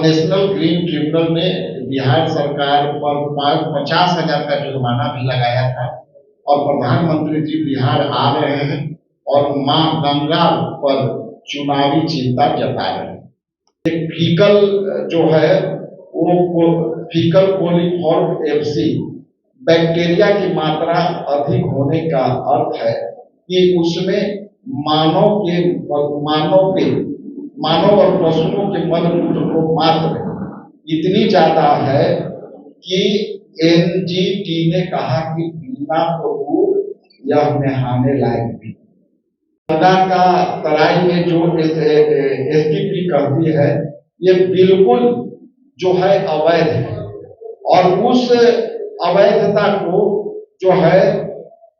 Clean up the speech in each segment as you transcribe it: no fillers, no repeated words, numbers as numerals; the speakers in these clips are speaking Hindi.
नेशनल ग्रीन ट्रिब्यूनल ने बिहार सरकार पर 50,000 का जुर्माना भी लगाया था और प्रधानमंत्री जी बिहार आ रहे हैं और मां गंगा पर चुनावी चिंता जता रहे हैं। एक फीकल जो है वो फीकल कोलिफॉर्म एफसी बैक्टीरिया की मात्रा अधिक होने का अर्थ है कि उसमें मानव और पशुओं के मलमूत्र को मात्रा इतनी ज्यादा है कि एनजीटी ने कहा कि पीना तो दूर यह नहाने लायक भी। गंगा का तराई में जो एसटीपी कहती है ये बिल्कुल जो है अवैध है और उस अवैधता को जो है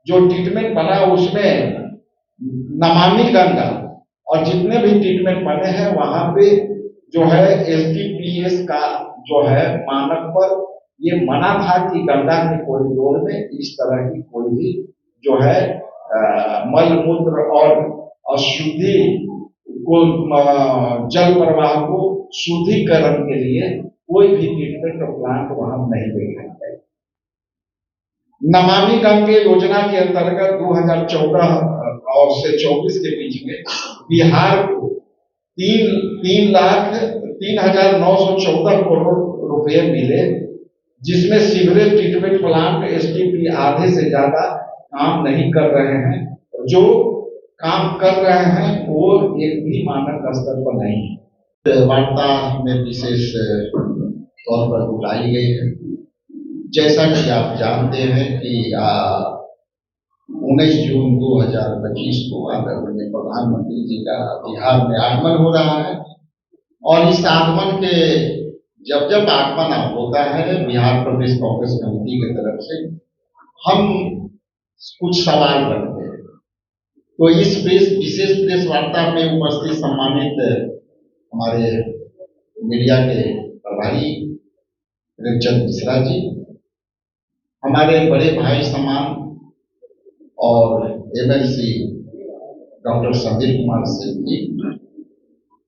जो ट्रीटमेंट बना उसमें नमामि गंगा और जितने भी ट्रीटमेंट बने हैं वहां पे जो है एसटीपीएस का जो है मानक पर ये मना था कि गंगा के कॉरिडोर में इस तरह की कोई भी जो है मल मूत्र और अशुद्धि को जल प्रवाह को शुद्धिकरण के लिए कोई भी ट्रीटमेंट प्लांट वहां नहीं देखा गया। नमामि गंगे योजना के अंतर्गत 2014 और से 24 के बीच में बिहार को 3,0914 करोड़ रुपए मिले, जिसमें सीवरेज ट्रीटमेंट प्लांट एसटीपी आधे से ज्यादा काम नहीं कर रहे हैं। जो काम कर रहे हैं वो एक भी मानक स्तर पर नहीं है। वार्ता में विशेष तौर पर उठाई गई है। जैसा कि आप जानते हैं कि 19 जून 2025 को आदरणीय प्रधानमंत्री जी का बिहार में आगमन हो रहा है और इस आगमन के जब आगमन होता है बिहार प्रदेश कांग्रेस कमेटी की तरफ से हम कुछ सवाल रखते हैं। तो इस विशेष प्रेस वार्ता में उपस्थित सम्मानित हमारे मीडिया के प्रभारी प्रेमचंद मिश्रा जी, हमारे बड़े भाई समान और एमएलसी डॉक्टर संदीप कुमार सिंह जी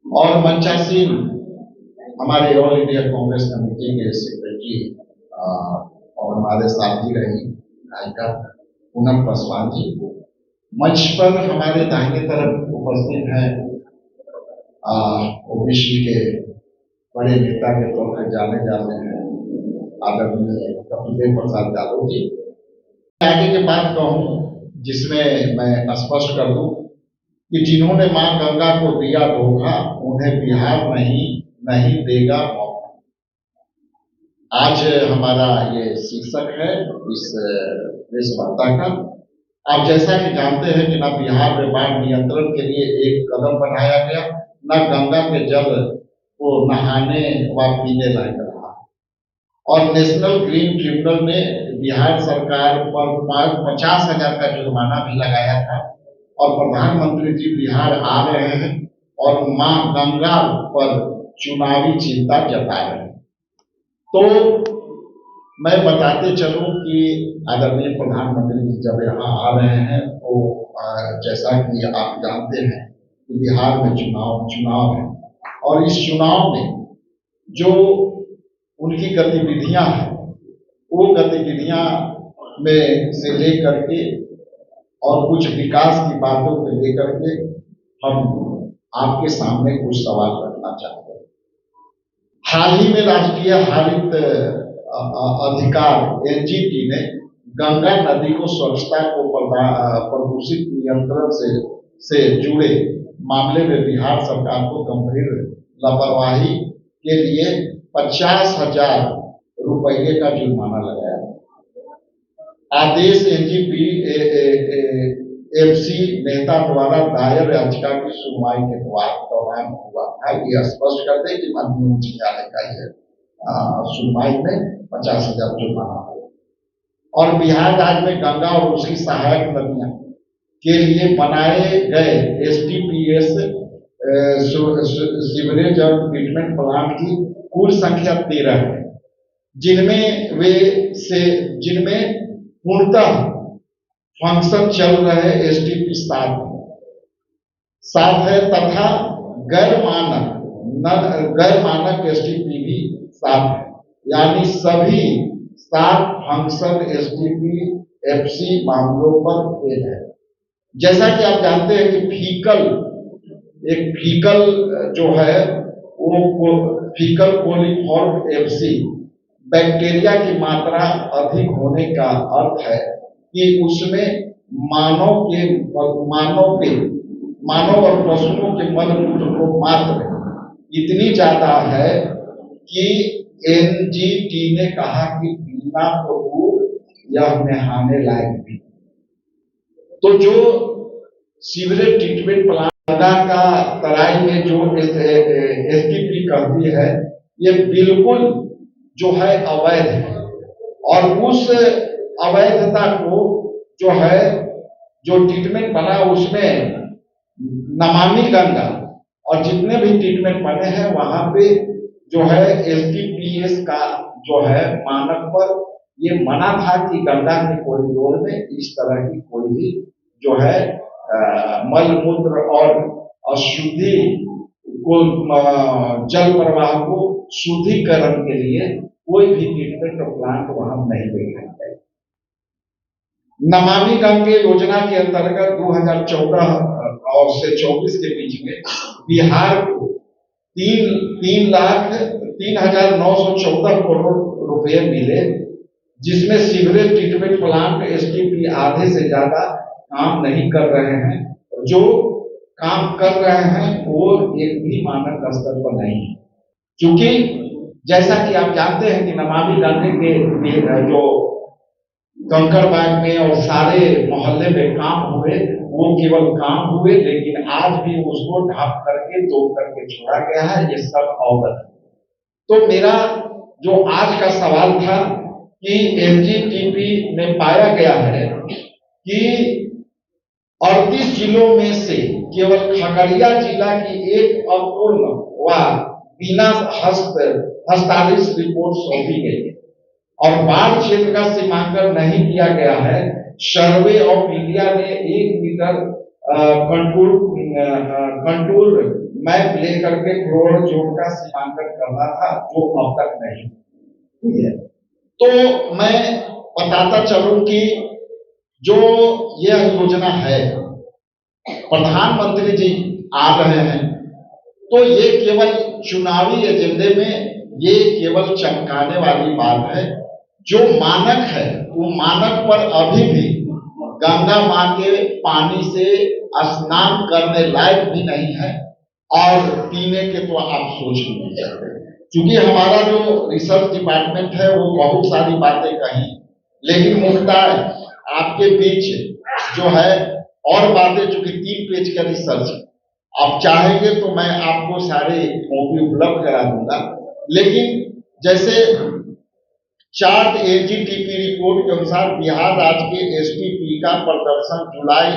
और मंचासीन हमारे ऑल इंडिया कांग्रेस कमेटी के सेक्रेटरी और हमारे साथी रही गायिका पूनम पासवान जी, मंच पर हमारे दाहिने तरफ उपस्थित हैं ओबीसी के बड़े नेता के तौर पर जाने जाते हैं आदरणीय कपिल प्रसाद यादव जी। आगे के बात कहूं जिसमें मैं स्पष्ट कर दूं कि जिन्होंने मां गंगा को दिया धोखा उन्हें बिहार नहीं देगा मौका। आज हमारा ये शीर्षक है इस प्रेस वार्ता का। आप जैसा कि जानते हैं कि न बिहार में बाढ़ नियंत्रण के लिए एक कदम बढ़ाया गया, न गंगा के जल को नहाने व पीने लायक रहा और नेशनल ग्रीन ट्रिब्यूनल ने बिहार सरकार पर 50,000 का जुर्माना भी लगाया था और प्रधानमंत्री जी बिहार आ रहे हैं और मां गंगा पर चुनावी चिंता जता रहे हैं। तो मैं बताते चलूं कि आदरणीय प्रधानमंत्री जी जब यहाँ आ रहे हैं तो जैसा कि आप जानते हैं कि बिहार में चुनाव है और इस चुनाव में जो उनकी गतिविधियां हैं वो गतिविधियां में से लेकर के और कुछ विकास की बातों को लेकर के हम आपके सामने कुछ सवाल रखना चाहते हैं। हाल ही में राष्ट्रीय हरित अधिकार एनजीटी ने गंगा नदी को स्वच्छता को प्रदूषित नियंत्रण से जुड़े मामले में बिहार सरकार को गंभीर लापरवाही के लिए 50,000 रुपये का जुर्माना लगाया। आदेश एनजीपी एफसी नेता द्वारा दायर याचिका की सुनवाई के दौरान हुआ था। ये स्पष्ट कर दे कि माननीय उच्च न्यायालय का यह सुनवाई में 50,000 जुर्माना हुआ और बिहार राज्य में गंगा और उसकी सहायक नदियां के लिए बनाए गए एसटीपीएस सीवरेज और ट्रीटमेंट प्लांट की कुल संख्या 13 है, जिनमें पूर्णतः फंक्शन चल रहे एसटीपी 7 है तथा गैर मानक एसटीपी 7 है, यानी सभी 7 फंक्शन एसटीपी एफसी मामलों पर फेल है। जैसा कि आप जानते हैं कि फीकल जो है वो फीकल कोलिफॉर्म एफसी बैक्टीरिया की मात्रा अधिक होने का अर्थ है कि उसमें मानव और पशुओं के मलमूत्र को मात्रा इतनी ज्यादा है कि एनजीटी ने कहा कि पीना तो दूर यह नहाने लायक भी। तो जो सीवरेज ट्रीटमेंट प्लांट का तराई में जो एसटीपी करती है, ये बिल्कुल जो है अवैध है। और उस अवैधता को जो है जो ट्रीटमेंट बना उसमें नमामि गंगा और जितने भी ट्रीटमेंट बने हैं वहां पे जो है एसटीपीएस का जो है मानक पर ये मना था कि गंगा के कॉरिडोर में इस तरह की कोई भी जो है मल मूत्र और अशुद्धि को जल प्रवाह को शुद्धिकरण के लिए कोई भी ट्रीटमेंट प्लांट वहां नहीं लगाया गया। नमामि गंगे योजना के अंतर्गत 2014 और से 24 के बीच में बिहार को 3,914 करोड़ रुपए मिले, जिसमें सीवरेज ट्रीटमेंट प्लांट एसटीपी आधे से ज्यादा काम नहीं कर रहे हैं। जो काम कर रहे हैं वो एक भी मानक स्तर पर नहीं है, क्योंकि जैसा कि आप जानते हैं कि नमामि गंगे के जो कंकड़बाग में और सारे मोहल्ले में काम हुए वो केवल काम हुए, लेकिन आज भी उसको ढाप करके तोड़ करके छोड़ा गया है। ये सब अवगत है। तो मेरा जो आज का सवाल था कि एनजीटीपी में पाया गया है कि 38 जिलों में से केवल खगड़िया जिला की एक अपूर्ण व बिना हस्ताक्षरित रिपोर्ट सौंपी गई और बाढ़ क्षेत्र का सीमांकन नहीं किया गया है। सर्वे ऑफ इंडिया ने 1 मीटर कंटूर मैप लेकर के फ्लोर जोन का सीमांकन करना था, जो अब तक नहीं हुई है। तो मैं बताता चलूं कि जो यह योजना है, प्रधानमंत्री जी आ रहे हैं, तो ये केवल चुनावी एजेंडे में ये केवल चमकाने वाली बात है। जो मानक है वो मानक पर अभी भी गंगा मां के पानी से स्नान करने लायक भी नहीं है और पीने के तो आप सोच नहीं सकते। क्योंकि हमारा जो रिसर्च डिपार्टमेंट है वो बहुत सारी बातें कही, लेकिन मुद्दा आपके बीच जो है और बातें, चूंकि 3 पेज का रिसर्च, आप चाहेंगे तो मैं आपको सारे कॉपी उपलब्ध करा दूंगा। लेकिन जैसे चार्ट एनजीटीपी रिपोर्ट के अनुसार बिहार राज्य के एसटीपी का प्रदर्शन जुलाई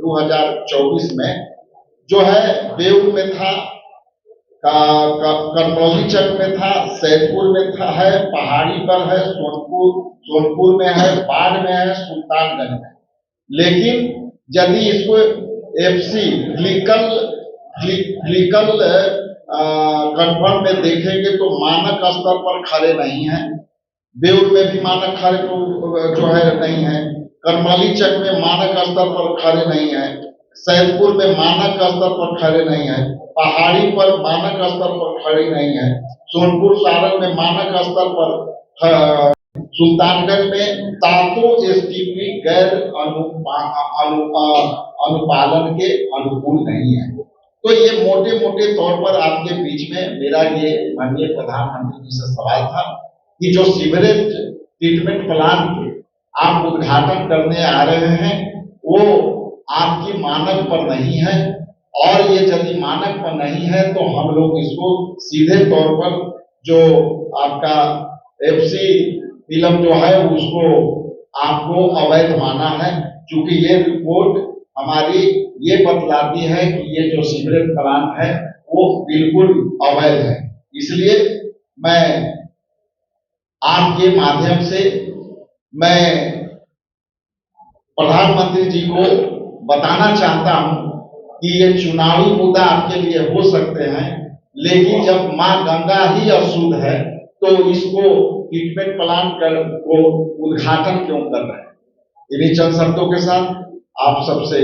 2024 में जो है बेउर में था, करमौली चक में था, सैदपुर में था, है पहाड़ी पर है, सोनपुर में है, बाढ़ में है, सुल्तानगंज में। लेकिन यदि इसको एफसी ग्लिकल कंफर्म में देखेंगे तो मानक स्तर पर खड़े नहीं है। बेउर में भी मानक खड़े जो है नहीं है, करमौली चक में मानक स्तर पर खड़े नहीं है, सैदपुर में मानक स्तर पर खड़े नहीं है, पहाड़ी पर मानक स्तर पर खड़े नहीं है, सोनपुर सारण में मानक स्तर पर, सुल्तानगंज में सातों एसटीपी गैर अनुपालन के अनुकूल नहीं है। तो ये मोटे मोटे तौर पर आपके बीच में मेरा ये माननीय प्रधानमंत्री जी से सवाल था कि जो सीवरेज ट्रीटमेंट प्लांट के आप उद्घाटन करने आ रहे हैं वो आपकी मानक पर नहीं है, और ये यदि मानक पर नहीं है तो हम लोग इसको सीधे तौर पर जो आपका एफसी फिल्म जो है उसको आपको अवैध माना है, क्योंकि ये रिपोर्ट हमारी ये बतलाती है कि ये जो सीवरेज प्लांट है वो बिल्कुल अवैध है। इसलिए मैं आपके माध्यम से मैं प्रधानमंत्री जी को बताना चाहता हूं कि ये चुनावी मुद्दा आपके लिए हो सकते हैं, लेकिन जब मां गंगा ही अशुद्ध है तो इसको ट्रीटमेंट प्लान को उद्घाटन क्यों कर रहे हैं। इन्हीं चंद शब्दों के साथ आप सबसे